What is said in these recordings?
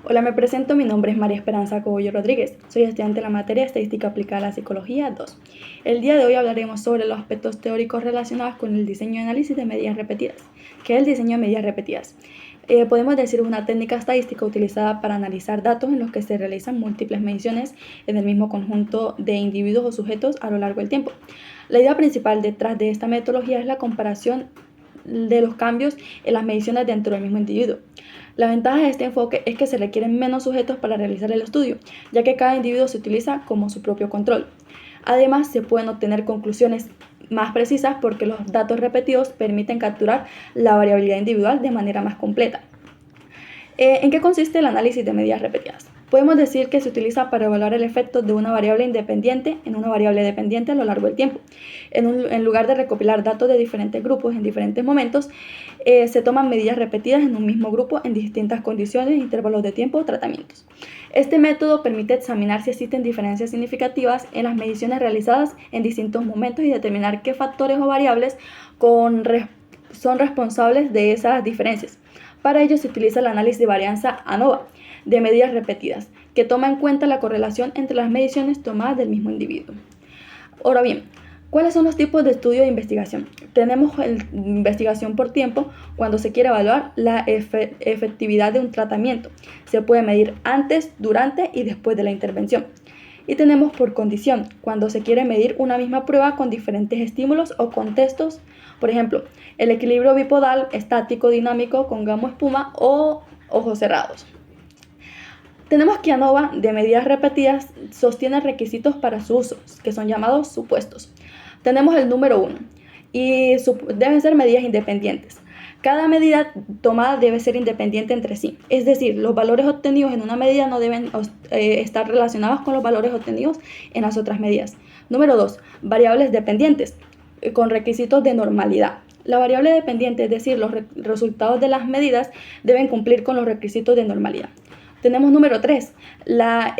Hola, me presento, mi nombre es María Esperanza Cogollo Rodríguez, soy estudiante de la materia Estadística Aplicada a la Psicología 2. El día de hoy hablaremos sobre los aspectos teóricos relacionados con el diseño y análisis de medidas repetidas. ¿Qué es el diseño de medidas repetidas? Podemos decir una técnica estadística utilizada para analizar datos en los que se realizan múltiples mediciones en el mismo conjunto de individuos o sujetos a lo largo del tiempo. La idea principal detrás de esta metodología es la comparación de los cambios en las mediciones dentro del mismo individuo. La ventaja de este enfoque es que se requieren menos sujetos para realizar el estudio, ya que cada individuo se utiliza como su propio control. Además, se pueden obtener conclusiones más precisas porque los datos repetidos permiten capturar la variabilidad individual de manera más completa. ¿En qué consiste el análisis de medidas repetidas? Podemos decir que se utiliza para evaluar el efecto de una variable independiente en una variable dependiente a lo largo del tiempo. En lugar de recopilar datos de diferentes grupos en diferentes momentos, se toman medidas repetidas en un mismo grupo en distintas condiciones, intervalos de tiempo o tratamientos. Este método permite examinar si existen diferencias significativas en las mediciones realizadas en distintos momentos y determinar qué factores o variables son responsables de esas diferencias. Para ello se utiliza el análisis de varianza ANOVA de medidas repetidas, que toma en cuenta la correlación entre las mediciones tomadas del mismo individuo. Ahora bien, ¿cuáles son los tipos de estudio de investigación? Tenemos investigación por tiempo cuando se quiere evaluar la efectividad de un tratamiento. Se puede medir antes, durante y después de la intervención. Y tenemos por condición, cuando se quiere medir una misma prueba con diferentes estímulos o contextos. Por ejemplo, el equilibrio bipodal, estático, dinámico, con gamo-espuma o ojos cerrados. Tenemos que ANOVA de medidas repetidas sostiene requisitos para su uso, que son llamados supuestos. Tenemos el número 1 y deben ser medidas independientes. Cada medida tomada debe ser independiente entre sí, es decir, los valores obtenidos en una medida no deben estar relacionados con los valores obtenidos en las otras medidas. Número 2, variables dependientes, con requisitos de normalidad. La variable dependiente, es decir, los resultados de las medidas deben cumplir con los requisitos de normalidad. Tenemos número 3, la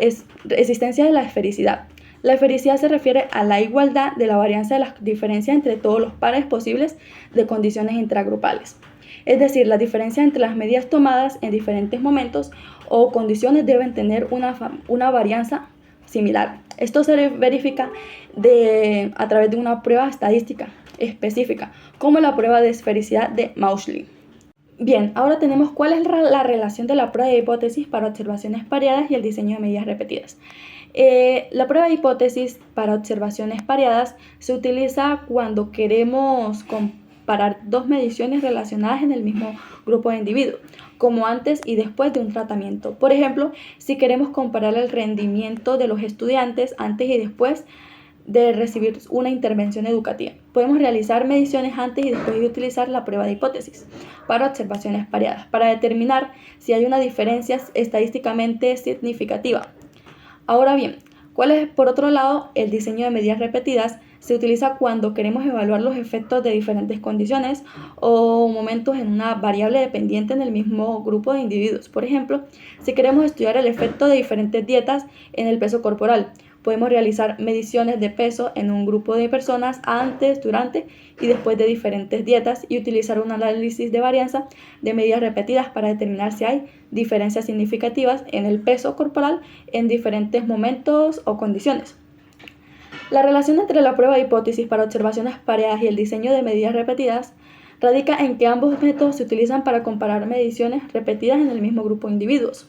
existencia de la esfericidad. La esfericidad se refiere a la igualdad de la varianza de las diferencias entre todos los pares posibles de condiciones intragrupales. Es decir, las diferencias entre las medidas tomadas en diferentes momentos o condiciones deben tener una varianza similar. Esto se verifica a través de una prueba estadística específica, como la prueba de esfericidad de Mauchly. Bien, ahora tenemos cuál es la relación de la prueba de hipótesis para observaciones pareadas y el diseño de medidas repetidas. La prueba de hipótesis para observaciones pareadas se utiliza cuando queremos comparar dos mediciones relacionadas en el mismo grupo de individuos, como antes y después de un tratamiento. Por ejemplo, si queremos comparar el rendimiento de los estudiantes antes y después de recibir una intervención educativa. Podemos realizar mediciones antes y después de utilizar la prueba de hipótesis para observaciones pareadas, para determinar si hay una diferencia estadísticamente significativa. Ahora bien, ¿cuál es, por otro lado, el diseño de medidas repetidas? Se utiliza cuando queremos evaluar los efectos de diferentes condiciones o momentos en una variable dependiente en el mismo grupo de individuos. Por ejemplo, si queremos estudiar el efecto de diferentes dietas en el peso corporal, podemos realizar mediciones de peso en un grupo de personas antes, durante y después de diferentes dietas y utilizar un análisis de varianza de medidas repetidas para determinar si hay diferencias significativas en el peso corporal en diferentes momentos o condiciones. La relación entre la prueba de hipótesis para observaciones pareadas y el diseño de medidas repetidas radica en que ambos métodos se utilizan para comparar mediciones repetidas en el mismo grupo de individuos.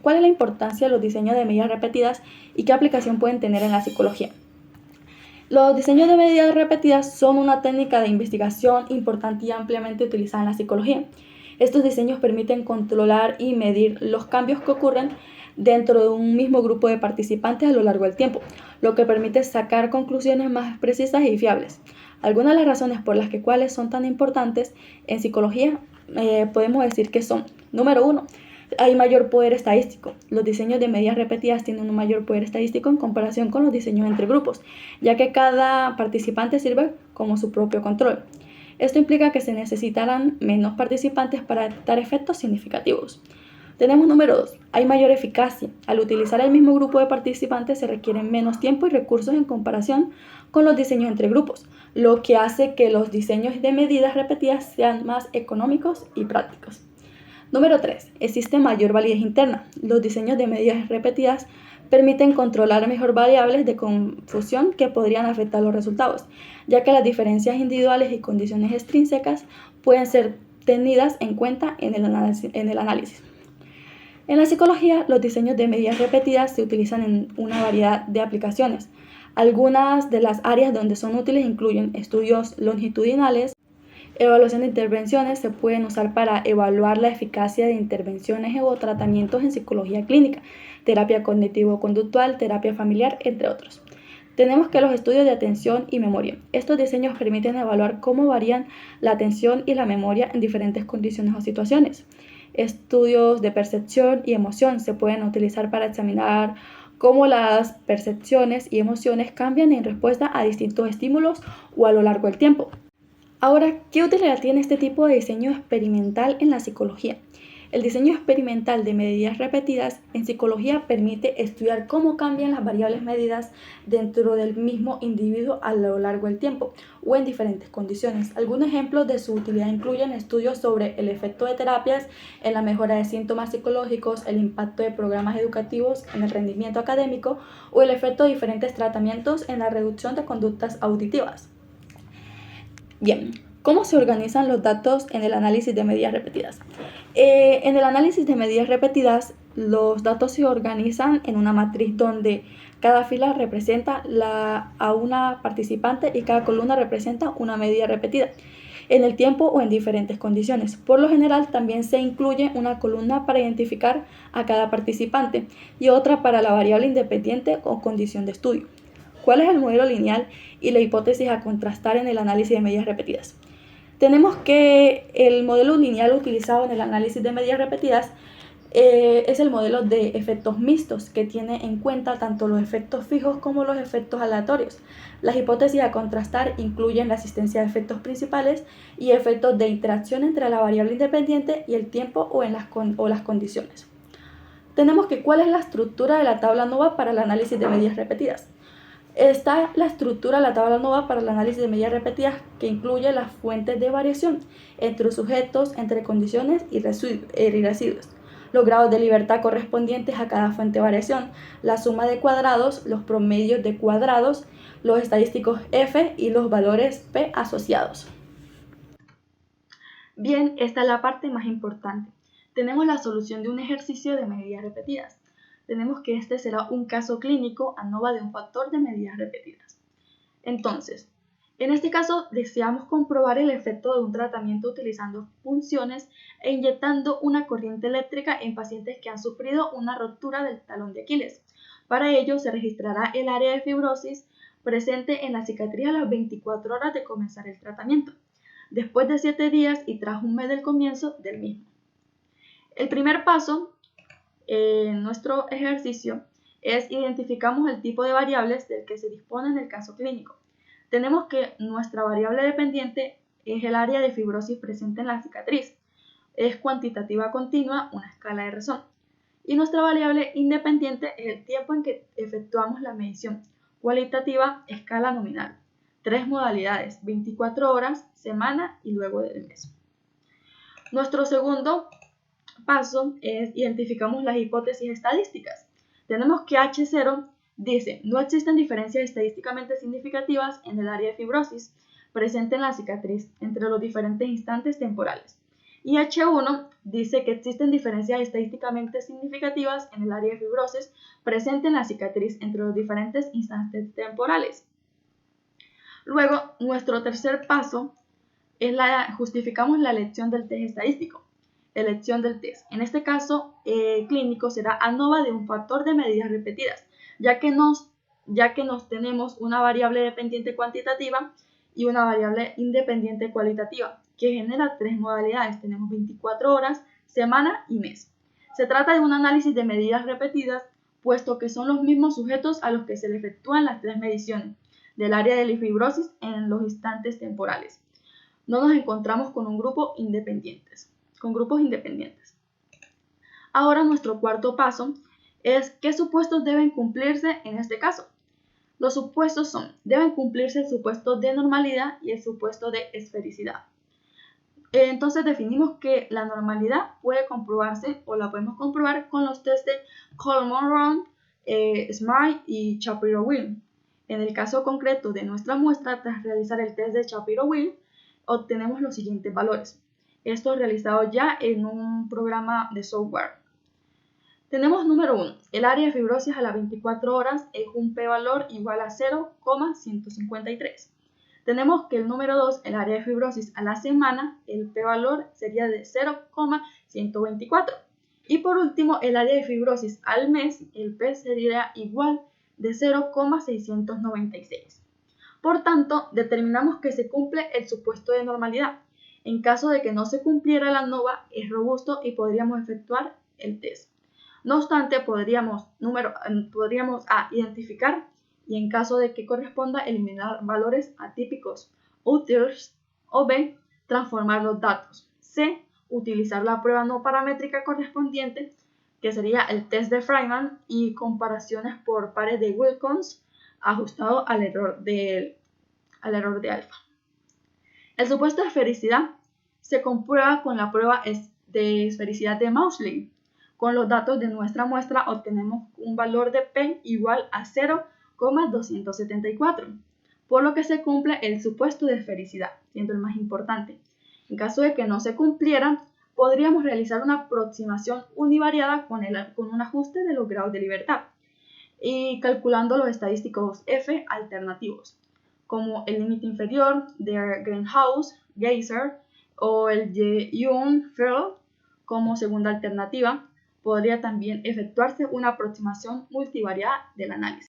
¿Cuál es la importancia de los diseños de medidas repetidas y qué aplicación pueden tener en la psicología? Los diseños de medidas repetidas son una técnica de investigación importante y ampliamente utilizada en la psicología. Estos diseños permiten controlar y medir los cambios que ocurren dentro de un mismo grupo de participantes a lo largo del tiempo, lo que permite sacar conclusiones más precisas y fiables. Algunas de las razones por las cuales son tan importantes en psicología podemos decir que son: número 1, hay mayor poder estadístico. Los diseños de medidas repetidas tienen un mayor poder estadístico en comparación con los diseños entre grupos, ya que cada participante sirve como su propio control. Esto implica que se necesitarán menos participantes para detectar efectos significativos. Tenemos número 2, hay mayor eficacia. Al utilizar el mismo grupo de participantes se requieren menos tiempo y recursos en comparación con los diseños entre grupos, lo que hace que los diseños de medidas repetidas sean más económicos y prácticos. Número 3. Existe mayor validez interna. Los diseños de medidas repetidas permiten controlar mejor variables de confusión que podrían afectar los resultados, ya que las diferencias individuales y condiciones extrínsecas pueden ser tenidas en cuenta en el análisis. En la psicología, los diseños de medidas repetidas se utilizan en una variedad de aplicaciones. Algunas de las áreas donde son útiles incluyen estudios longitudinales. Evaluación de intervenciones se pueden usar para evaluar la eficacia de intervenciones o tratamientos en psicología clínica, terapia cognitivo-conductual, terapia familiar, entre otros. Tenemos que los estudios de atención y memoria. Estos diseños permiten evaluar cómo varían la atención y la memoria en diferentes condiciones o situaciones. Estudios de percepción y emoción se pueden utilizar para examinar cómo las percepciones y emociones cambian en respuesta a distintos estímulos o a lo largo del tiempo. Ahora, ¿qué utilidad tiene este tipo de diseño experimental en la psicología? El diseño experimental de medidas repetidas en psicología permite estudiar cómo cambian las variables medidas dentro del mismo individuo a lo largo del tiempo o en diferentes condiciones. Algunos ejemplos de su utilidad incluyen estudios sobre el efecto de terapias en la mejora de síntomas psicológicos, el impacto de programas educativos en el rendimiento académico o el efecto de diferentes tratamientos en la reducción de conductas auditivas. Bien, ¿cómo se organizan los datos en el análisis de medidas repetidas? En el análisis de medidas repetidas, los datos se organizan en una matriz donde cada fila representa a una participante y cada columna representa una medida repetida en el tiempo o en diferentes condiciones. Por lo general, también se incluye una columna para identificar a cada participante y otra para la variable independiente o condición de estudio. ¿Cuál es el modelo lineal y la hipótesis a contrastar en el análisis de medidas repetidas? Tenemos que el modelo lineal utilizado en el análisis de medidas repetidas es el modelo de efectos mixtos, que tiene en cuenta tanto los efectos fijos como los efectos aleatorios. Las hipótesis a contrastar incluyen la existencia de efectos principales y efectos de interacción entre la variable independiente y el tiempo o las condiciones. Tenemos que ¿cuál es la estructura de la tabla NOVA para el análisis de medidas repetidas? Está la estructura de la tabla NOVA para el análisis de medidas repetidas, que incluye las fuentes de variación entre sujetos, entre condiciones y residuos, los grados de libertad correspondientes a cada fuente de variación, la suma de cuadrados, los promedios de cuadrados, los estadísticos F y los valores P asociados. Bien, esta es la parte más importante. Tenemos la solución de un ejercicio de medidas repetidas. Tenemos que este será un caso clínico ANOVA de un factor de medidas repetidas. Entonces, en este caso deseamos comprobar el efecto de un tratamiento utilizando funciones e inyectando una corriente eléctrica en pacientes que han sufrido una rotura del talón de Aquiles. Para ello se registrará el área de fibrosis presente en la cicatriz a las 24 horas de comenzar el tratamiento, después de 7 días y tras un mes del comienzo del mismo. El primer paso en nuestro ejercicio es identificamos el tipo de variables del que se dispone en el caso clínico. Tenemos que nuestra variable dependiente es el área de fibrosis presente en la cicatriz. Es cuantitativa continua, una escala de Rezón. Y nuestra variable independiente es el tiempo en que efectuamos la medición. Cualitativa, escala nominal. 3 modalidades, 24 horas, semana y luego del mes. Nuestro segundo paso es identificamos las hipótesis estadísticas. Tenemos que H0 dice, no existen diferencias estadísticamente significativas en el área de fibrosis presente en la cicatriz entre los diferentes instantes temporales. Y H1 dice que existen diferencias estadísticamente significativas en el área de fibrosis presente en la cicatriz entre los diferentes instantes temporales. Luego, nuestro tercer paso es justificamos la elección del test estadístico. Elección del test. En este caso clínico será ANOVA de un factor de medidas repetidas, ya que nos tenemos una variable dependiente cuantitativa y una variable independiente cualitativa, que genera 3 modalidades. Tenemos 24 horas, semana y mes. Se trata de un análisis de medidas repetidas, puesto que son los mismos sujetos a los que se le efectúan las 3 mediciones del área de la fibrosis en los instantes temporales. No nos encontramos con grupos independientes. Ahora nuestro cuarto paso es ¿qué supuestos deben cumplirse en este caso? Los supuestos son, deben cumplirse el supuesto de normalidad y el supuesto de esfericidad. Entonces definimos que la normalidad puede comprobarse o la podemos comprobar con los test de Coleman-Brown, Smart y Shapiro-Wilk. En el caso concreto de nuestra muestra, tras realizar el test de Shapiro-Wilk, obtenemos los siguientes valores. Esto es realizado ya en un programa de software. Tenemos número 1. El área de fibrosis a las 24 horas es un p-valor igual a 0,153. Tenemos que el número 2, el área de fibrosis a la semana, el p-valor sería de 0,124. Y por último, el área de fibrosis al mes, el p sería igual de 0,696. Por tanto, determinamos que se cumple el supuesto de normalidad. En caso de que no se cumpliera la ANOVA, es robusto y podríamos efectuar el test. No obstante, podríamos identificar y en caso de que corresponda eliminar valores atípicos, outliers, o B, transformar los datos. C, utilizar la prueba no paramétrica correspondiente, que sería el test de Freiman y comparaciones por pares de Wilcox ajustado al error de alfa. El supuesto de esfericidad se comprueba con la prueba de esfericidad de Mausling. Con los datos de nuestra muestra obtenemos un valor de P igual a 0,274, por lo que se cumple el supuesto de esfericidad, siendo el más importante. En caso de que no se cumpliera, podríamos realizar una aproximación univariada con un ajuste de los grados de libertad y calculando los estadísticos F alternativos, como el límite inferior de Greenhouse, Geyser o el de Young-Ferrell como segunda alternativa. Podría también efectuarse una aproximación multivariada del análisis.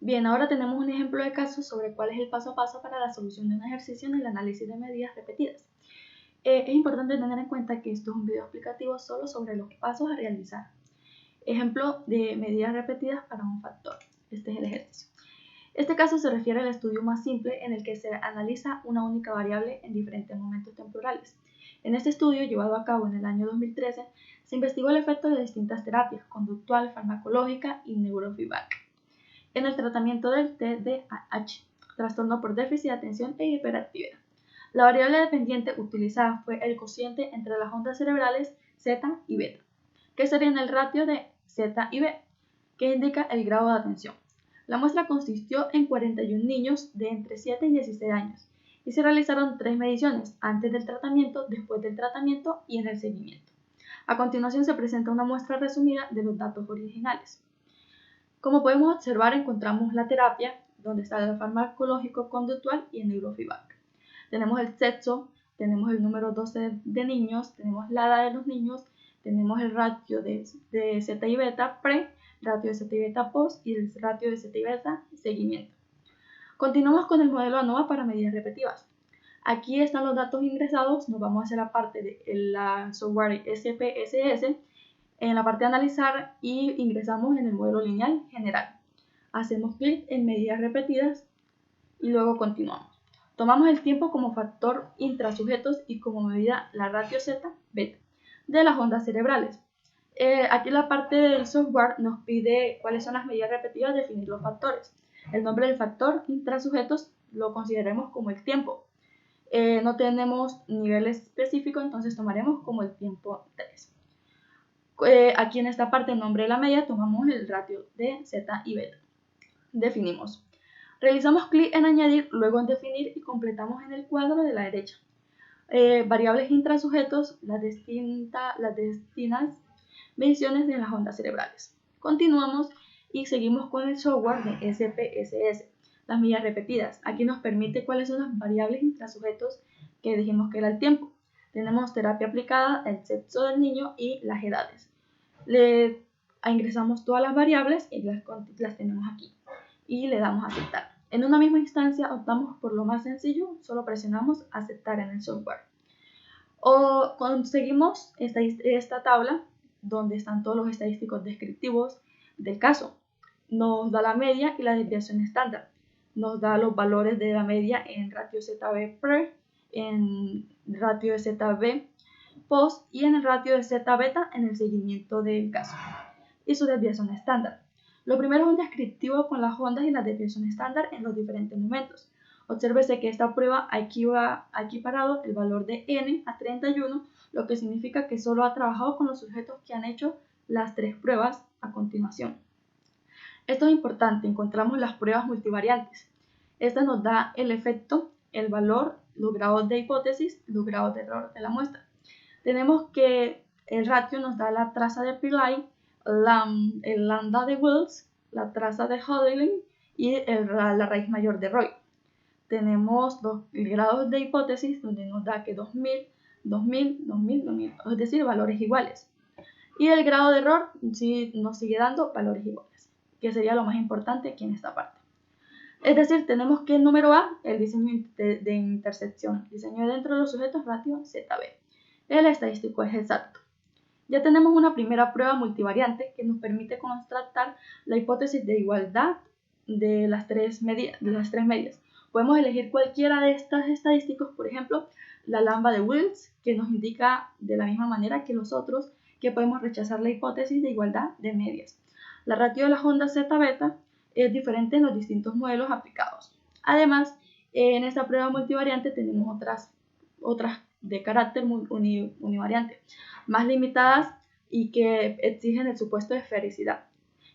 Bien, ahora tenemos un ejemplo de caso sobre cuál es el paso a paso para la solución de un ejercicio en el análisis de medidas repetidas. Es importante tener en cuenta que esto es un video explicativo solo sobre los pasos a realizar. Ejemplo de medidas repetidas para un factor. Este es el ejercicio. Este caso se refiere al estudio más simple en el que se analiza una única variable en diferentes momentos temporales. En este estudio, llevado a cabo en el año 2013, se investigó el efecto de distintas terapias, conductual, farmacológica y neurofeedback, en el tratamiento del TDAH, trastorno por déficit de atención e hiperactividad. La variable dependiente utilizada fue el cociente entre las ondas cerebrales Z y beta, que sería en el ratio de Z y B, que indica el grado de atención. La muestra consistió en 41 niños de entre 7 y 16 años y se realizaron 3 mediciones, antes del tratamiento, después del tratamiento y en el seguimiento. A continuación se presenta una muestra resumida de los datos originales. Como podemos observar, encontramos la terapia, donde está el farmacológico conductual y el neurofeedback. Tenemos el sexo, tenemos el número 12 de niños, tenemos la edad de los niños, tenemos el ratio de Z y beta pre, ratio de Z y beta post y el ratio de Z y beta seguimiento. Continuamos con el modelo ANOVA para medidas repetidas. Aquí están los datos ingresados, nos vamos a hacer la parte de la software SPSS, en la parte de analizar y ingresamos en el modelo lineal general. Hacemos clic en medidas repetidas y luego continuamos. Tomamos el tiempo como factor intrasujetos y como medida la ratio Z beta de las ondas cerebrales. Aquí la parte del software nos pide cuáles son las medidas repetidas, definir los factores. El nombre del factor intrasujetos lo consideremos como el tiempo. No tenemos nivel específico, entonces tomaremos como el tiempo 3. Aquí en esta parte, el nombre de la media, tomamos el ratio de Z y beta. Definimos. Realizamos clic en añadir, luego en definir y completamos en el cuadro de la derecha. Variables intrasujetos, las distintas mediciones de las ondas cerebrales. Continuamos y seguimos con el software de SPSS, las medidas repetidas. Aquí nos permite cuáles son las variables intrasujetos que dijimos que era el tiempo. Tenemos terapia aplicada, el sexo del niño y las edades. Le ingresamos todas las variables y las tenemos aquí y le damos a aceptar. En una misma instancia optamos por lo más sencillo, solo presionamos aceptar en el software. O conseguimos esta tabla donde están todos los estadísticos descriptivos del caso. Nos da la media y la desviación estándar. Nos da los valores de la media en ratio ZB pre, en ratio de ZB post y en el ratio de Z beta en el seguimiento del caso y su desviación estándar. Lo primero es un descriptivo con las ondas y la desviación estándar en los diferentes momentos. Obsérvese que esta prueba ha equiparado el valor de n a 31, lo que significa que solo ha trabajado con los sujetos que han hecho las 3 pruebas a continuación. Esto es importante, encontramos las pruebas multivariantes. Esta nos da el efecto, el valor, los grados de hipótesis, los grados de error de la muestra. Tenemos que el ratio nos da la traza de Pillai, el lambda de Wills, la traza de Hodling y la raíz mayor de Roy. Tenemos los grados de hipótesis donde nos da que 2000, 2000, 2000, 2000, es decir, valores iguales. Y el grado de error sí nos sigue dando valores iguales, que sería lo más importante aquí en esta parte. Es decir, tenemos que el número A, el diseño de intersección, diseño dentro de los sujetos, ratio ZB. El estadístico es exacto. Ya tenemos una primera prueba multivariante que nos permite constatar la hipótesis de igualdad de las tres medias. Podemos elegir cualquiera de estas estadísticos, por ejemplo, la lambda de Wills, que nos indica de la misma manera que los otros que podemos rechazar la hipótesis de igualdad de medias. La ratio de las ondas Z-beta es diferente en los distintos modelos aplicados. Además, en esta prueba multivariante tenemos otras de carácter univariante, más limitadas y que exigen el supuesto de esfericidad,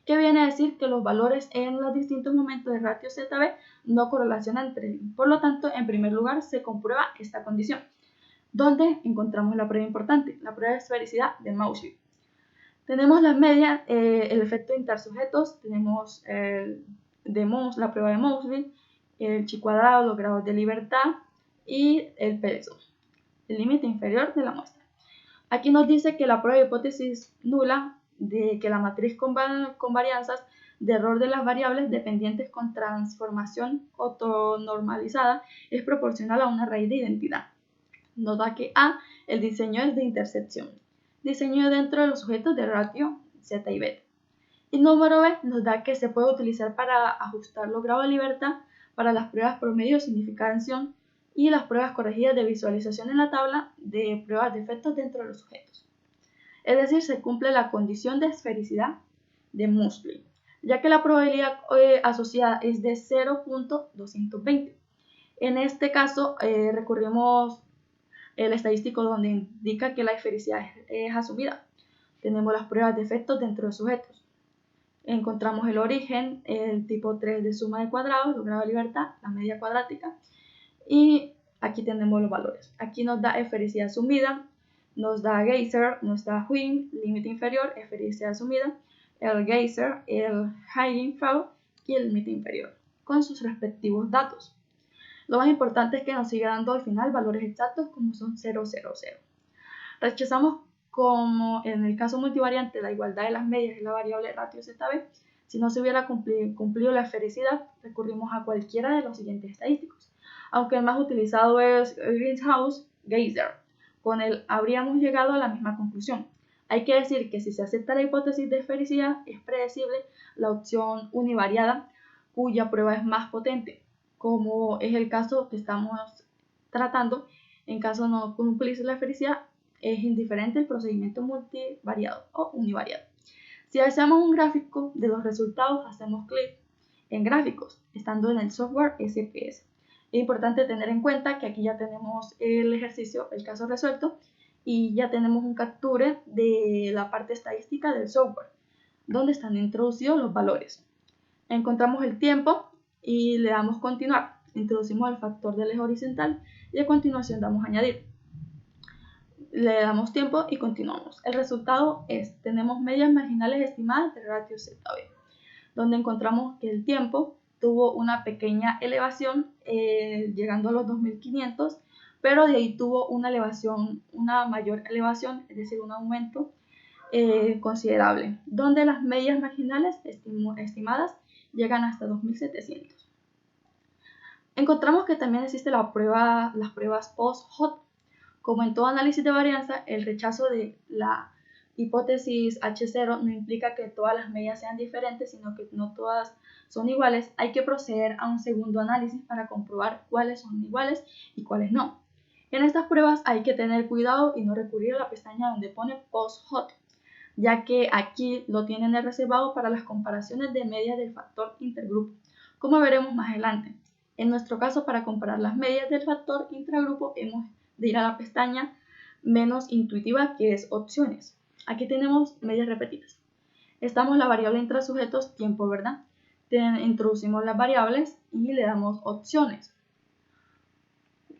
que viene a decir que los valores en los distintos momentos de ratio ZB no correlacionan entre sí. Por lo tanto, en primer lugar se comprueba esta condición, donde encontramos la prueba importante, la prueba de esfericidad de Moseley. Tenemos las medias, el efecto intersujetos, tenemos la prueba de Moseley, el chi cuadrado, los grados de libertad y el peso, el límite inferior de la muestra. Aquí nos dice que la prueba de hipótesis nula de que la matriz con varianzas de error de las variables dependientes con transformación autonormalizada es proporcional a una raíz de identidad. Nos da que A, el diseño es de intersección. Diseño dentro de los sujetos de ratio Z y beta. Y número B nos da que se puede utilizar para ajustar los grados de libertad para las pruebas promedio de significación y las pruebas corregidas de visualización en la tabla de pruebas de efectos dentro de los sujetos. Es decir, se cumple la condición de esfericidad de Moseley, ya que la probabilidad asociada es de 0.220. En este caso, recurrimos el estadístico donde indica que la esfericidad es asumida. Tenemos las pruebas de efectos dentro de sujetos. Encontramos el origen, el tipo 3 de suma de cuadrados, los grados de libertad, la media cuadrática, y aquí tenemos los valores. Aquí nos da esfericidad asumida, nos da Geiser, nos da Wien, límite inferior, esfericidad asumida, el Geiser, el Heisenfeld y el límite inferior, con sus respectivos datos. Lo más importante es que nos sigue dando al final valores exactos como son 0, 0, 0. Rechazamos como en el caso multivariante la igualdad de las medias y la variable ratio ZB. Si no se hubiera cumplido la esfericidad, recurrimos a cualquiera de los siguientes estadísticos. Aunque el más utilizado es Greenhouse-Geiser, con él habríamos llegado a la misma conclusión. Hay que decir que si se acepta la hipótesis de esfericidad, es predecible la opción univariada, cuya prueba es más potente, como es el caso que estamos tratando. En caso de no cumplirse la esfericidad, es indiferente el procedimiento multivariado o univariado. Si deseamos un gráfico de los resultados, hacemos clic en gráficos, estando en el software SPS. Es importante tener en cuenta que aquí ya tenemos el ejercicio, el caso resuelto, y ya tenemos un capture de la parte estadística del software, donde están introducidos los valores. Encontramos el tiempo y le damos continuar. Introducimos el factor del eje horizontal y a continuación damos añadir. Le damos tiempo y continuamos. El resultado es, tenemos medias marginales estimadas del ratio ZB, donde encontramos que el tiempo tuvo una pequeña elevación, llegando a los 2500, pero de ahí tuvo una mayor elevación, es decir, un aumento considerable, donde las medias marginales estimadas llegan hasta 2700. Encontramos que también existe las pruebas post-hot. Como en todo análisis de varianza, el rechazo de la hipótesis H0 no implica que todas las medias sean diferentes, sino que no todas son iguales. Hay que proceder a un segundo análisis para comprobar cuáles son iguales y cuáles no. En estas pruebas hay que tener cuidado y no recurrir a la pestaña donde pone post-hot, ya que aquí lo tienen reservado para las comparaciones de medias del factor intergrupo, como veremos más adelante. En nuestro caso, para comparar las medias del factor intragrupo, hemos de ir a la pestaña menos intuitiva, que es opciones. Aquí tenemos medias repetidas. Estamos la variable intrasujetos tiempo, ¿verdad? Introducimos las variables y le damos opciones.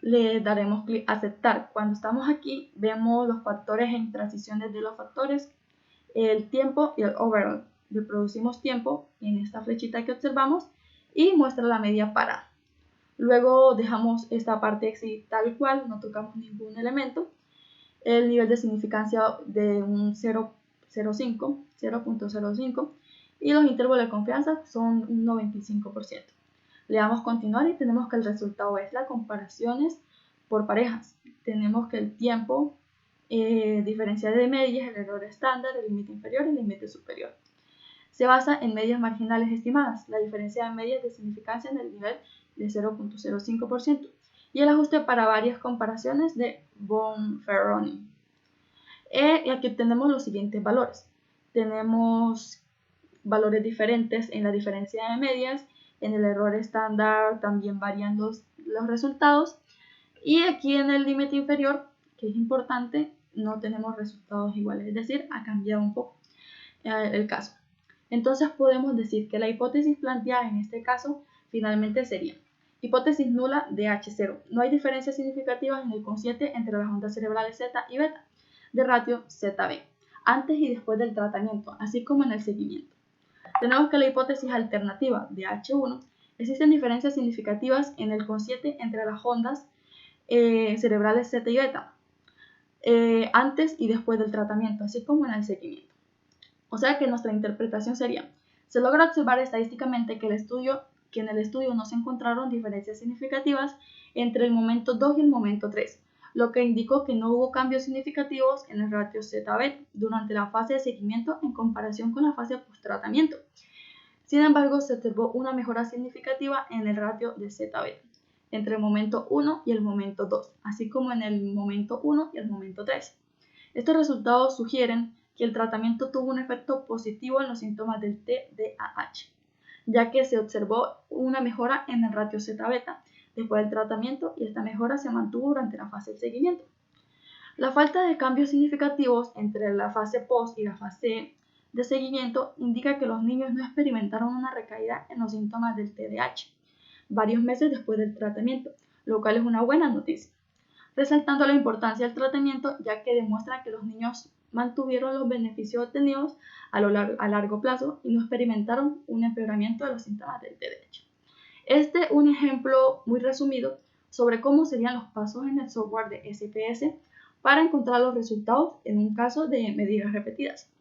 Le daremos clic a aceptar. Cuando estamos aquí, vemos los factores en transiciones de los factores, el tiempo y el overall. Le producimos tiempo en esta flechita que observamos y muestra la media parada. Luego dejamos esta parte así tal cual, no tocamos ningún elemento. El nivel de significancia de un 0.05 y los intervalos de confianza son un 95%. Le damos continuar y tenemos que el resultado es las comparaciones por parejas. Tenemos que el tiempo diferencial de medias, el error estándar, el límite inferior y el límite superior. Se basa en medias marginales estimadas, la diferencia de medias de significancia en el nivel de 0.05% y el ajuste para varias comparaciones de Bonferroni. Y aquí tenemos los siguientes valores. Tenemos valores diferentes en la diferencia de medias, en el error estándar también varían los resultados y aquí en el límite inferior, que es importante, no tenemos resultados iguales, es decir, ha cambiado un poco el caso. Entonces podemos decir que la hipótesis planteada en este caso finalmente sería hipótesis nula de H0. No hay diferencias significativas en el consciente entre las ondas cerebrales Z y beta de ratio ZB, antes y después del tratamiento, así como en el seguimiento. Tenemos que la hipótesis alternativa de H1, existen diferencias significativas en el consciente entre las ondas cerebrales Z y beta, antes y después del tratamiento, así como en el seguimiento. O sea que nuestra interpretación sería, se logra observar estadísticamente que en el estudio no se encontraron diferencias significativas entre el momento 2 y el momento 3, lo que indicó que no hubo cambios significativos en el ratio Z-beta durante la fase de seguimiento en comparación con la fase post-tratamiento. Sin embargo, se observó una mejora significativa en el ratio de Z-beta entre el momento 1 y el momento 2, así como en el momento 1 y el momento 3. Estos resultados sugieren que el tratamiento tuvo un efecto positivo en los síntomas del TDAH, ya que se observó una mejora en el ratio Z-beta después del tratamiento y esta mejora se mantuvo durante la fase de seguimiento. La falta de cambios significativos entre la fase post y la fase de seguimiento indica que los niños no experimentaron una recaída en los síntomas del TDAH varios meses después del tratamiento, lo cual es una buena noticia, resaltando la importancia del tratamiento ya que demuestra que los niños mantuvieron los beneficios obtenidos a largo plazo y no experimentaron un empeoramiento de los síntomas del TDAH. Este es un ejemplo muy resumido sobre cómo serían los pasos en el software de SPS para encontrar los resultados en un caso de medidas repetidas.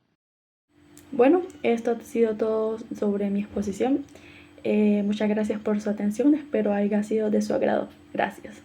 Bueno, esto ha sido todo sobre mi exposición. Muchas gracias por su atención, espero haya sido de su agrado. Gracias.